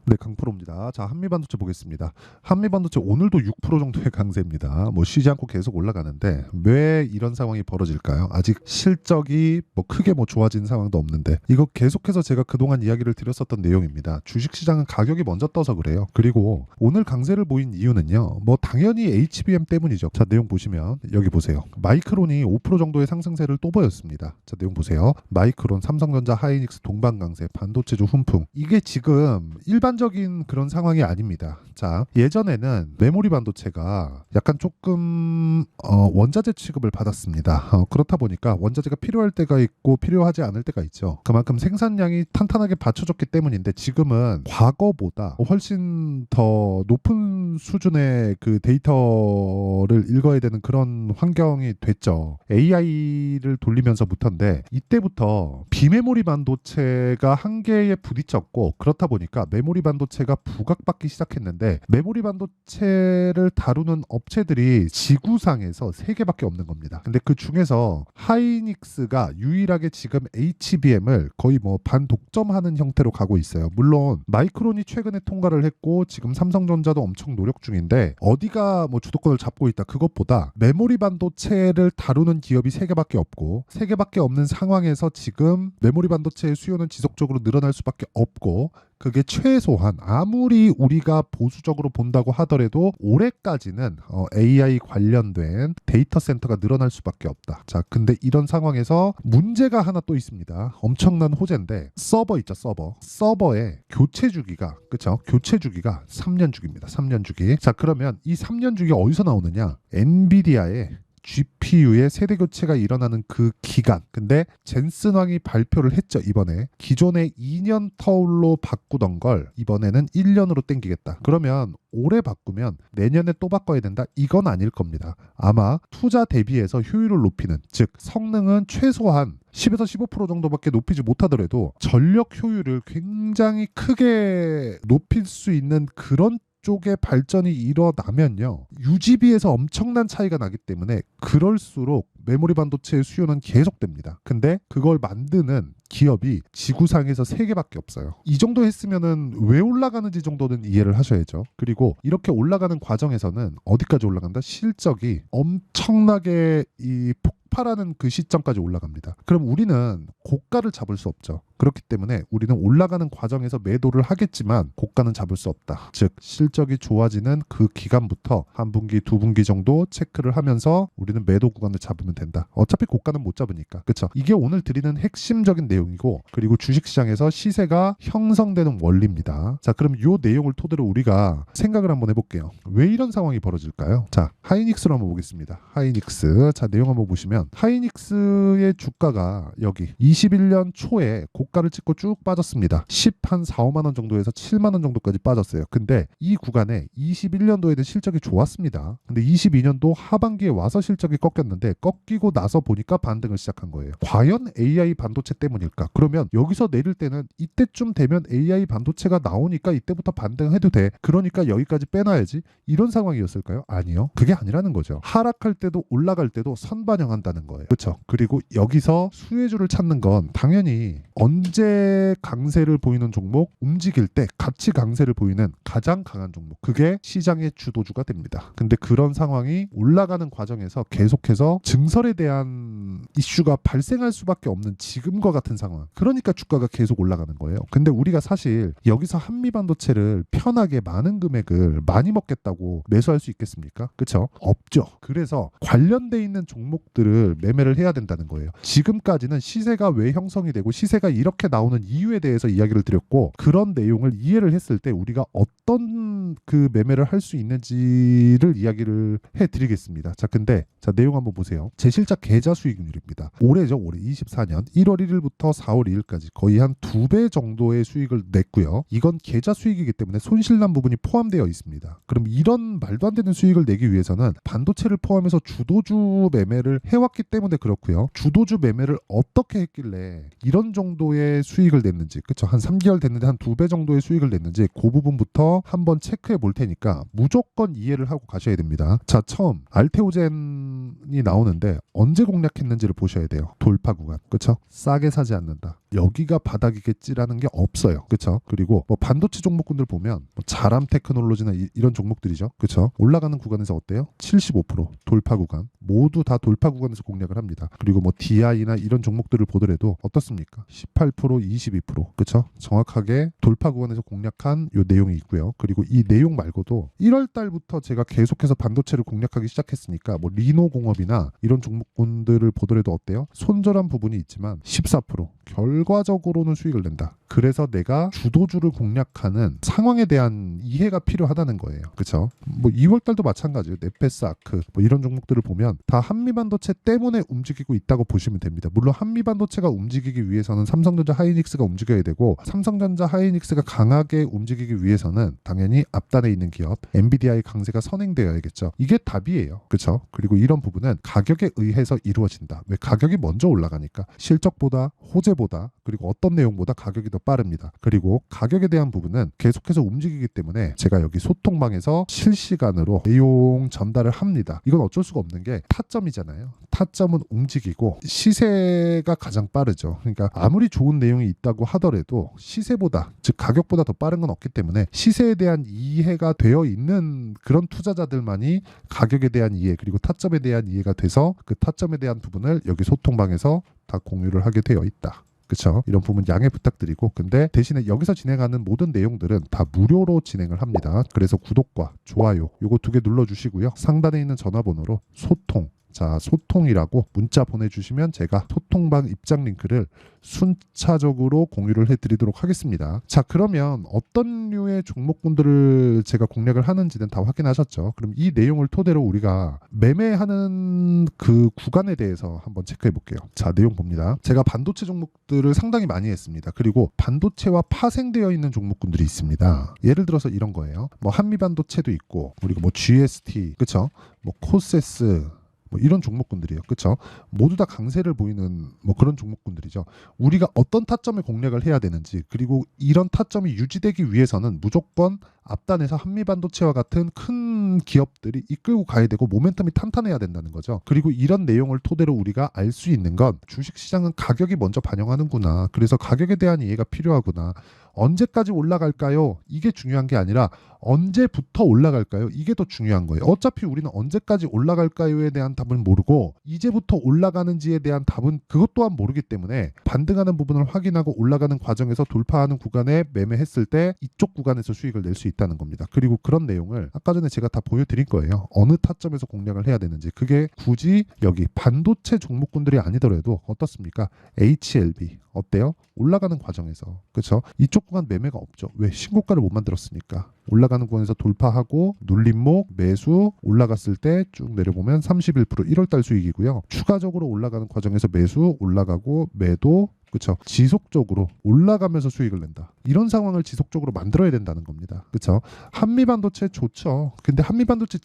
네, 강프로입니다. 자, 한미반도체 보겠습니다. 한미반도체 오늘도 6% 정도의 강세입니다. 뭐 쉬지 않고 계속 올라가는데 왜 이런 상황이 벌어질까요? 아직 실적이 뭐 크게 뭐 좋아진 상황도 없는데 이거 계속해서 제가 그동안 이야기를 드렸었던 내용입니다. 주식시장은 가격이 먼저 떠서 그래요. 그리고 오늘 강세를 보인 이유는요. 뭐 당연히 HBM 때문이죠. 자, 내용 보시면 여기 보세요. 마이크론이 5% 정도의 상승세를 또 보였습니다. 자, 내용 보세요. 마이크론, 삼성전자, 하이닉스, 동반강세, 반도체주 훈풍. 이게 지금 일반적인 그런 상황이 아닙니다. 자, 예전에는 메모리 반도체가 약간 조금 원자재 취급을 받았습니다. 그렇다 보니까 원자재가 필요할 때가 있고 필요하지 않을 때가 있죠. 그만큼 생산량이 탄탄하게 받쳐졌기 때문인데 지금은 과거보다 훨씬 더 높은 수준의 그 데이터를 읽어야 되는 그런 환경이 됐죠. AI를 돌리면서부터인데 이때부터 비메모리 반도체가 한계에 부딪혔고 그렇다 보니까 메모리 반도체가 부각받기 시작했는데 메모리 반도체를 다루는 업체들이 지구상에서 3개밖에 없는 겁니다. 근데 그 중에서 하이닉스가 유일하게 지금 HBM을 거의 뭐 반독점하는 형태로 가고 있어요. 물론 마이크론이 최근에 통과를 했고 지금 삼성전자도 엄청 노력 중인데 어디가 뭐 주도권을 잡고 있다 그것보다 메모리 반도체를 다루는 기업이 3개밖에 없고 3개밖에 없는 상황에서 지금 메모리 반도체의 수요는 지속적으로 늘어날 수밖에 없고 그게 최소한 아무리 우리가 보수적으로 본다고 하더라도 올해까지는 AI 관련된 데이터 센터가 늘어날 수밖에 없다. 자, 근데 이런 상황에서 문제가 하나 또 있습니다. 엄청난 호재인데 서버 있죠, 서버. 서버의 교체 주기가 그렇죠? 교체 주기가 3년 주기입니다. 3년 주기. 자, 그러면 이 3년 주기 어디서 나오느냐? 엔비디아의 GPU의 세대 교체가 일어나는 그 기간. 근데 젠슨왕이 발표를 했죠. 이번에 기존에 2년 터울로 바꾸던 걸 이번에는 1년으로 땡기겠다. 그러면 올해 바꾸면 내년에 또 바꿔야 된다. 이건 아닐 겁니다. 아마 투자 대비해서 효율을 높이는, 즉 성능은 최소한 10에서 15% 정도밖에 높이지 못하더라도 전력 효율을 굉장히 크게 높일 수 있는 그런 쪽의 발전이 일어나면요. 유지비에서 엄청난 차이가 나기 때문에 그럴수록 메모리 반도체의 수요는 계속됩니다. 근데 그걸 만드는 기업이 지구상에서 3개밖에 없어요. 이 정도 했으면은 왜 올라가는지 정도는 이해를 하셔야죠. 그리고 이렇게 올라가는 과정에서는 어디까지 올라간다? 실적이 엄청나게 이 폭발하는 그 시점까지 올라갑니다. 그럼 우리는 고가를 잡을 수 없죠. 그렇기 때문에 우리는 올라가는 과정에서 매도를 하겠지만 고가는 잡을 수 없다. 즉 실적이 좋아지는 그 기간부터 한 분기, 두 분기 정도 체크를 하면서 우리는 매도 구간을 잡으면 된다. 어차피 고가는 못 잡으니까. 그렇죠? 이게 오늘 드리는 핵심적인 내용이고 그리고 주식시장에서 시세가 형성되는 원리입니다. 자, 그럼 이 내용을 토대로 우리가 생각을 한번 해볼게요. 왜 이런 상황이 벌어질까요? 자, 하이닉스로 한번 보겠습니다. 하이닉스. 자, 내용 한번 보시면 하이닉스의 주가가 여기 21년 초에 고가를 찍고 쭉 빠졌습니다. 10한 4, 5만 원 정도에서 7만 원 정도까지 빠졌어요. 근데 이 구간에 21년도에는 실적이 좋았습니다. 근데 22년도 하반기에 와서 실적이 꺾였는데 꺾이고 나서 보니까 반등을 시작한 거예요. 과연 AI 반도체 때문일까? 그러면 여기서 내릴 때는 이때쯤 되면 AI 반도체가 나오니까 이때부터 반등해도 돼. 그러니까 여기까지 빼놔야지. 이런 상황이었을까요? 아니요. 그게 아니라는 거죠. 하락할 때도 올라갈 때도 선반영한다는 거예요. 그렇죠? 그리고 여기서 수혜주를 찾는 건 당연히 언제 강세를 보이는 종목, 움직일 때 같이 강세를 보이는 가장 강한 종목. 그게 시장의 주도주가 됩니다. 근데 그런 상황이 올라가는 과정에서 계속해서 증설에 대한 이슈가 발생할 수밖에 없는 지금과 같은 상황. 그러니까 주가가 계속 올라가는 거예요. 근데 우리가 사실 여기서 한미반도체를 편하게 많은 금액을 많이 먹겠다고 매수할 수 있겠습니까? 그렇죠? 없죠. 그래서 관련돼 있는 종목들을 매매를 해야 된다는 거예요. 지금까지는 시세가 왜 형성이 되고 시세가 이렇게 나오는 이유에 대해서 이야기를 드렸고 그런 내용을 이해를 했을 때 우리가 어떤 그 매매를 할 수 있는지를 이야기를 해드리겠습니다. 자, 근데 자 내용 한번 보세요. 제실적 계좌 수익률입니다. 올해죠. 올해 24년 1월 1일부터 4월 2일까지 거의 한 2배 정도의 수익을 냈고요. 이건 계좌 수익이기 때문에 손실난 부분이 포함되어 있습니다. 그럼 이런 말도 안 되는 수익을 내기 위해서는 반도체를 포함해서 주도주 매매를 해왔기 때문에 그렇고요. 주도주 매매를 어떻게 했길래 이런 정도의 수익을 냈는지, 그쵸? 한 3개월 됐는데 한 2배 정도의 수익을 냈는지 그 부분부터 한번 체크해 볼 테니까 무조건 이해를 하고 가셔야 됩니다. 자, 처음 알테오젠이 나오는데 언제 공략했는지를 보셔야 돼요. 돌파 구간, 그쵸? 싸게 사지 않는다. 여기가 바닥이겠지라는 게 없어요. 그렇죠? 그리고 뭐 반도체 종목군들 보면 뭐 자람 테크놀로지나 이런 종목들이죠. 그렇죠? 올라가는 구간에서 어때요? 75% 돌파 구간. 모두 다 돌파 구간에서 공략을 합니다. 그리고 뭐 DI나 이런 종목들을 보더라도 어떻습니까? 18%, 22%. 그렇죠? 정확하게 돌파 구간에서 공략한 요 내용이 있고요. 그리고 이 내용 말고도 1월 달부터 제가 계속해서 반도체를 공략하기 시작했으니까 뭐 리노공업이나 이런 종목군들을 보더라도 어때요? 손절한 부분이 있지만 14% 결과적으로는 수익을 낸다. 그래서 내가 주도주를 공략하는 상황에 대한 이해가 필요하다는 거예요. 그렇죠? 뭐 2월 달도 마찬가지예요. 네페스 아크 뭐 이런 종목들을 보면 다 한미반도체 때문에 움직이고 있다고 보시면 됩니다. 물론 한미반도체가 움직이기 위해서는 삼성전자 하이닉스가 움직여야 되고 삼성전자 하이닉스가 강하게 움직이기 위해서는 당연히 앞단에 있는 기업 엔비디아의 강세가 선행되어야겠죠. 이게 답이에요. 그렇죠? 그리고 이런 부분은 가격에 의해서 이루어진다. 왜? 가격이 먼저 올라가니까 실적보다 호재보다 그리고 어떤 내용보다 가격이 더 빠릅니다. 그리고 가격에 대한 부분은 계속해서 움직이기 때문에 제가 여기 소통방에서 실시간으로 내용 전달을 합니다. 이건 어쩔 수가 없는 게 타점이잖아요. 타점은 움직이고 시세가 가장 빠르죠. 그러니까 아무리 좋은 내용이 있다고 하더라도 시세보다 즉 가격보다 더 빠른 건 없기 때문에 시세에 대한 이해가 되어 있는 그런 투자자들만이 가격에 대한 이해 그리고 타점에 대한 이해가 돼서 그 타점에 대한 부분을 여기 소통방에서 다 공유를 하게 되어 있다. 그렇죠? 이런 부분 양해 부탁드리고 근데 대신에 여기서 진행하는 모든 내용들은 다 무료로 진행을 합니다. 그래서 구독과 좋아요 요거 2개 눌러주시고요. 상단에 있는 전화번호로 소통 자 소통이라고 문자 보내주시면 제가 소통방 입장 링크를 순차적으로 공유를 해드리도록 하겠습니다. 자 그러면 어떤 류의 종목군들을 제가 공략을 하는지는 다 확인하셨죠. 그럼 이 내용을 토대로 우리가 매매하는 그 구간에 대해서 한번 체크해 볼게요. 자 내용 봅니다. 제가 반도체 종목들을 상당히 많이 했습니다. 그리고 반도체와 파생되어 있는 종목군들이 있습니다. 예를 들어서 이런 거예요. 뭐 한미반도체도 있고 그리고 뭐 GST 그쵸? 뭐 코세스 뭐 이런 종목군들이에요. 그렇죠? 모두 다 강세를 보이는 뭐 그런 종목군들이죠. 우리가 어떤 타점에 공략을 해야 되는지 그리고 이런 타점이 유지되기 위해서는 무조건 앞단에서 한미반도체와 같은 큰 기업들이 이끌고 가야 되고 모멘텀이 탄탄해야 된다는 거죠. 그리고 이런 내용을 토대로 우리가 알 수 있는 건 주식시장은 가격이 먼저 반영하는구나. 그래서 가격에 대한 이해가 필요하구나. 언제까지 올라갈까요? 이게 중요한 게 아니라 언제부터 올라갈까요? 이게 더 중요한 거예요. 어차피 우리는 언제까지 올라갈까요에 대한 답은 모르고 이제부터 올라가는지에 대한 답은 그것 또한 모르기 때문에 반등하는 부분을 확인하고 올라가는 과정에서 돌파하는 구간에 매매했을 때 이쪽 구간에서 수익을 낼 수 있다는 겁니다. 그리고 그런 내용을 아까 전에 제가 다 보여드린 거예요. 어느 타점에서 공략을 해야 되는지. 그게 굳이 여기 반도체 종목군들이 아니더라도 어떻습니까? HLB 어때요? 올라가는 과정에서 그렇죠? 이쪽 구간 매매가 없죠. 왜? 신고가를 못 만들었으니까. 올라가는 구간에서 돌파하고 눌림목 매수 올라갔을 때 쭉 내려보면 31% 1월달 수익이고요. 추가적으로 올라가는 과정에서 매수 올라가고 매도 그렇죠. 지속적으로 올라가면서 수익을 낸다. 이런 상황을 지속적으로 만들어야 된다는 겁니다. 그렇죠. 한미반도체 좋죠. 근데 한미반도체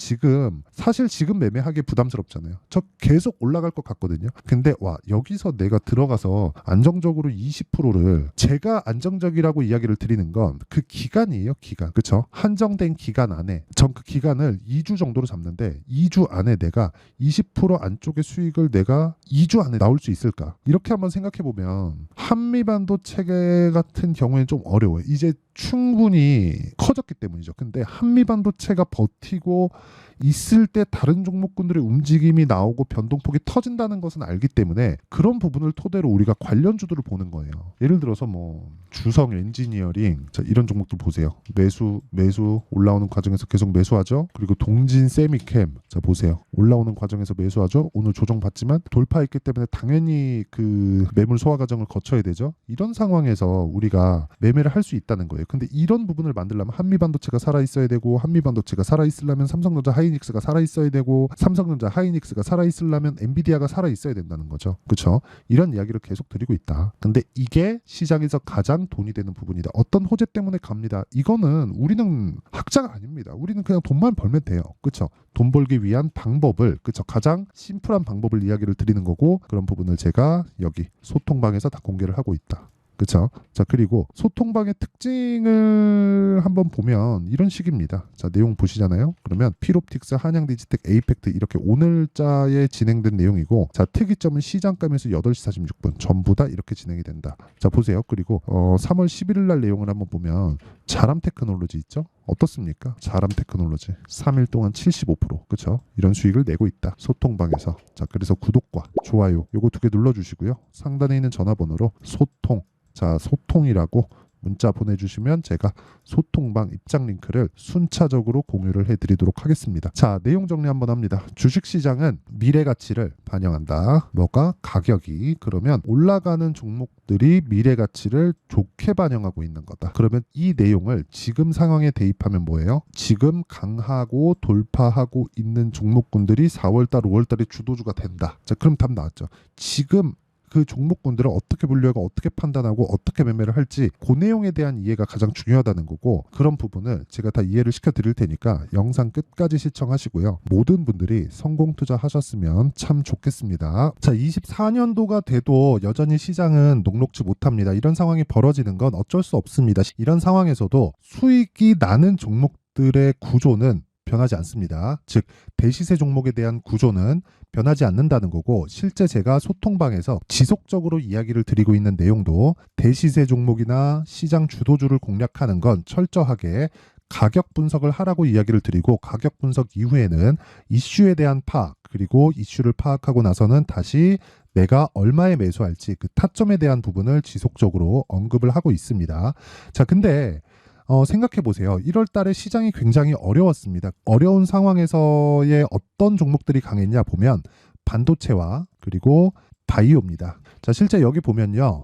사실 지금 매매하기 부담스럽잖아요. 저 계속 올라갈 것 같거든요. 근데 와 여기서 내가 들어가서 안정적으로 20%를 제가 안정적이라고 이야기를 드리는 건 그 기간이에요. 기간. 그렇죠. 한정된 기간 안에 전 그 기간을 2주 정도로 잡는데 2주 안에 내가 20% 안쪽의 수익을 내가 2주 안에 나올 수 있을까? 이렇게 한번 생각해 보면 한미반도체 같은 경우에는 좀 어려워요. 이제 충분히 커졌기 때문이죠. 근데 한미반도체가 버티고 있을 때 다른 종목군들의 움직임이 나오고 변동폭이 터진다는 것은 알기 때문에 그런 부분을 토대로 우리가 관련주들을 보는 거예요. 예를 들어서 뭐 주성 엔지니어링 자, 이런 종목들 보세요. 매수 올라오는 과정에서 계속 매수하죠. 그리고 동진 세미캠 자 보세요. 올라오는 과정에서 매수하죠. 오늘 조정받지만 돌파했기 때문에 당연히 그 매물 소화 과정을 거쳐야 되죠. 이런 상황에서 우리가 매매를 할 수 있다는 거예요. 근데 이런 부분을 만들려면 한미반도체가 살아있어야 되고 한미반도체가 살아있으려면 삼성전자 하이닉스가 살아있어야 되고 삼성전자 하이닉스가 살아있으려면 엔비디아가 살아있어야 된다는 거죠. 그렇죠? 이런 이야기를 계속 드리고 있다. 근데 이게 시장에서 가장 돈이 되는 부분이다. 어떤 호재 때문에 갑니다. 이거는 우리는 학자가 아닙니다. 우리는 그냥 돈만 벌면 돼요. 그렇죠? 돈 벌기 위한 방법을 그렇죠? 가장 심플한 방법을 이야기를 드리는 거고 그런 부분을 제가 여기 소통방에서 다 공개를 하고 있다. 그쵸? 자, 그리고 소통방의 특징을 한번 보면 이런 식입니다. 자, 내용 보시잖아요. 그러면 필옵틱스, 한양디지텍, 에이펙트 이렇게 오늘자에 진행된 내용이고, 자, 특이점은 시장가면서 8시 46분 전부 다 이렇게 진행이 된다. 자, 보세요. 그리고 3월 11일 날 내용을 한번 보면 자람 테크놀로지 있죠? 어떻습니까? 자람 테크놀로지 3일 동안 75% 그쵸? 이런 수익을 내고 있다. 소통방에서. 자, 그래서 구독과 좋아요 요거 2개 눌러주시고요. 상단에 있는 전화번호로 소통, 자, 소통이라고 문자 보내주시면 제가 소통방 입장 링크를 순차적으로 공유를 해드리도록 하겠습니다. 자, 내용 정리 한번 합니다. 주식시장은 미래 가치를 반영한다. 뭐가? 가격이. 그러면 올라가는 종목들이 미래 가치를 좋게 반영하고 있는 거다. 그러면 이 내용을 지금 상황에 대입하면 뭐예요? 지금 강하고 돌파하고 있는 종목군들이 4월달, 5월달에 주도주가 된다. 자, 그럼 답 나왔죠. 지금 그 종목군들을 어떻게 분류하고 어떻게 판단하고 어떻게 매매를 할지 그 내용에 대한 이해가 가장 중요하다는 거고, 그런 부분을 제가 다 이해를 시켜 드릴 테니까 영상 끝까지 시청하시고요. 모든 분들이 성공 투자하셨으면 참 좋겠습니다. 자, 24년도가 돼도 여전히 시장은 녹록지 못합니다. 이런 상황이 벌어지는 건 어쩔 수 없습니다. 이런 상황에서도 수익이 나는 종목들의 구조는 변하지 않습니다. 즉, 대시세 종목에 대한 구조는 변하지 않는다는 거고, 실제 제가 소통방에서 지속적으로 이야기를 드리고 있는 내용도 대시세 종목이나 시장 주도주를 공략하는 건 철저하게 가격 분석을 하라고 이야기를 드리고, 가격 분석 이후에는 이슈에 대한 파악, 그리고 이슈를 파악하고 나서는 다시 내가 얼마에 매수할지 그 타점에 대한 부분을 지속적으로 언급을 하고 있습니다. 자, 근데 생각해 보세요. 1월 달에 시장이 굉장히 어려웠습니다. 어려운 상황에서의 어떤 종목들이 강했냐 보면 반도체와 그리고 바이오입니다. 자, 실제 여기 보면요.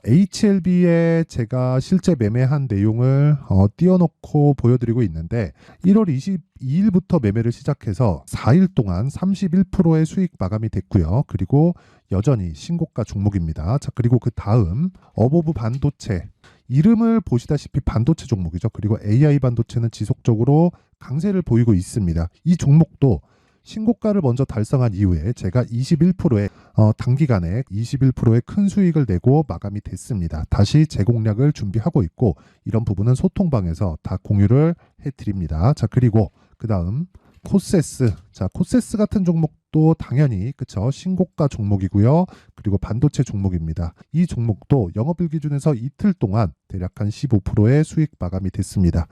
HLB에 제가 실제 매매한 내용을 띄워놓고 보여드리고 있는데, 1월 22일부터 매매를 시작해서 4일 동안 31%의 수익 마감이 됐고요. 그리고 여전히 신고가 종목입니다. 자, 그리고 그 다음 어보브 반도체, 이름을 보시다시피 반도체 종목이죠. 그리고 AI 반도체는 지속적으로 강세를 보이고 있습니다. 이 종목도 신고가를 먼저 달성한 이후에 제가 21%의 단기간에 21%의 큰 수익을 내고 마감이 됐습니다. 다시 재공략을 준비하고 있고, 이런 부분은 소통방에서 다 공유를 해드립니다. 자, 그리고 그 다음 코세스. 자, 코세스 같은 종목도 당연히 그쵸, 신고가 종목이고요. 그리고 반도체 종목입니다. 이 종목도 영업일 기준에서 이틀 동안 대략 한 15%의 수익 마감이 됐습니다.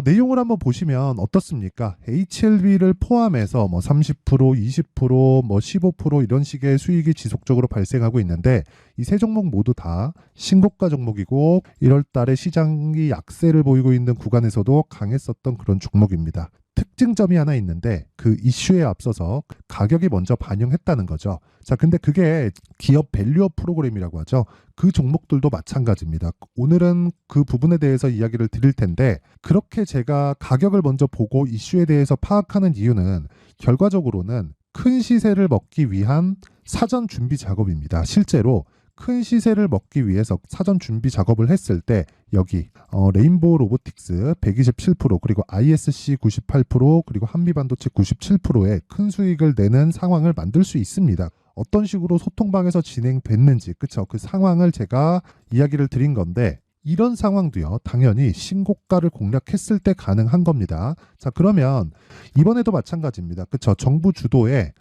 내용을 한번 보시면 어떻습니까? HLB를 포함해서 뭐 30%, 20%, 뭐 15% 이런 식의 수익이 지속적으로 발생하고 있는데, 이 세 종목 모두 다 신고가 종목이고 1월 달에 시장이 약세를 보이고 있는 구간에서도 강했었던 그런 종목입니다. 특징점이 하나 있는데, 그 이슈에 앞서서 가격이 먼저 반영했다는 거죠. 자, 근데 그게 기업 밸류업 프로그램이라고 하죠. 그 종목들도 마찬가지입니다. 오늘은 그 부분에 대해서 이야기를 드릴 텐데, 그렇게 제가 가격을 먼저 보고 이슈에 대해서 파악하는 이유는 결과적으로는 큰 시세를 먹기 위한 사전 준비 작업입니다. 실제로 큰 시세를 먹기 위해서 사전 준비 작업을 했을 때 여기 레인보우 로보틱스 127%, 그리고 ISC 98%, 그리고 한미반도체 97%의 큰 수익을 내는 상황을 만들 수 있습니다. 어떤 식으로 소통방에서 진행됐는지, 그쵸? 그 상황을 제가 이야기를 드린 건데, 이런 상황도요, 당연히 신고가를 공략했을 때 가능한 겁니다. 자, 그러면 이번에도 마찬가지입니다. 그쵸? 정부 주도의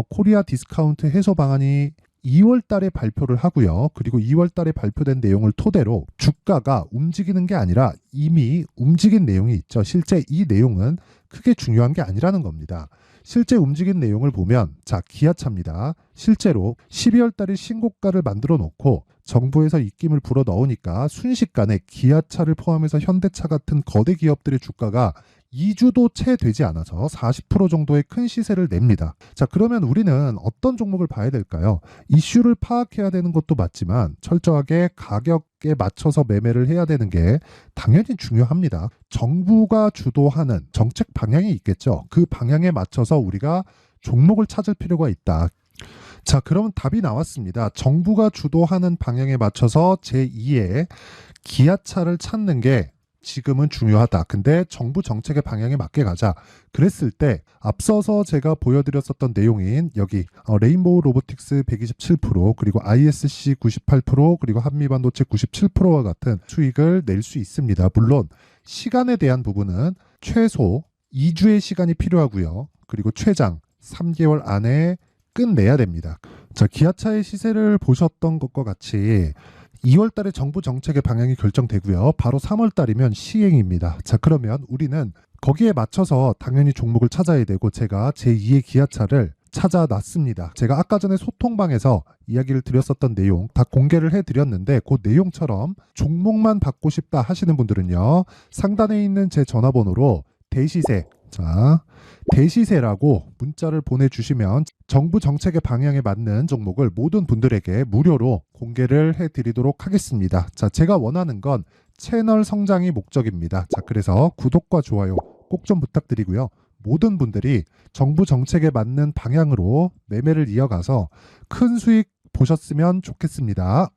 코리아 디스카운트 해소 방안이 2월 달에 발표를 하고요. 그리고 2월 달에 발표된 내용을 토대로 주가가 움직이는 게 아니라 이미 움직인 내용이 있죠. 실제 이 내용은 크게 중요한 게 아니라는 겁니다. 실제 움직인 내용을 보면, 자, 기아차입니다. 실제로 12월 달에 신고가를 만들어 놓고 정부에서 입김을 불어 넣으니까 순식간에 기아차를 포함해서 현대차 같은 거대 기업들의 주가가 2주도 채 되지 않아서 40% 정도의 큰 시세를 냅니다. 자, 그러면 우리는 어떤 종목을 봐야 될까요? 이슈를 파악해야 되는 것도 맞지만 철저하게 가격에 맞춰서 매매를 해야 되는 게 당연히 중요합니다. 정부가 주도하는 정책 방향이 있겠죠. 그 방향에 맞춰서 우리가 종목을 찾을 필요가 있다. 자, 그럼 답이 나왔습니다. 정부가 주도하는 방향에 맞춰서 제2의 기아차를 찾는 게 지금은 중요하다. 근데 정부 정책의 방향에 맞게 가자. 그랬을 때 앞서서 제가 보여드렸었던 내용인 여기 레인보우 로보틱스 127% 그리고 ISC 98% 그리고 한미반도체 97%와 같은 수익을 낼 수 있습니다. 물론 시간에 대한 부분은 최소 2주의 시간이 필요하고요. 그리고 최장 3개월 안에 끝내야 됩니다. 자, 기아차의 시세를 보셨던 것과 같이 2월 달에 정부 정책의 방향이 결정되고요. 바로 3월 달이면 시행입니다. 자, 그러면 우리는 거기에 맞춰서 당연히 종목을 찾아야 되고 제가 제2의 기아차를 찾아놨습니다. 제가 아까 전에 소통방에서 이야기를 드렸었던 내용 다 공개를 해드렸는데 그 내용처럼 종목만 받고 싶다 하시는 분들은요. 상단에 있는 제 전화번호로 대시세, 자, 대시세라고 문자를 보내주시면 정부 정책의 방향에 맞는 종목을 모든 분들에게 무료로 공개를 해드리도록 하겠습니다. 자, 제가 원하는 건 채널 성장이 목적입니다. 자, 그래서 구독과 좋아요 꼭 좀 부탁드리고요. 모든 분들이 정부 정책에 맞는 방향으로 매매를 이어가서 큰 수익 보셨으면 좋겠습니다.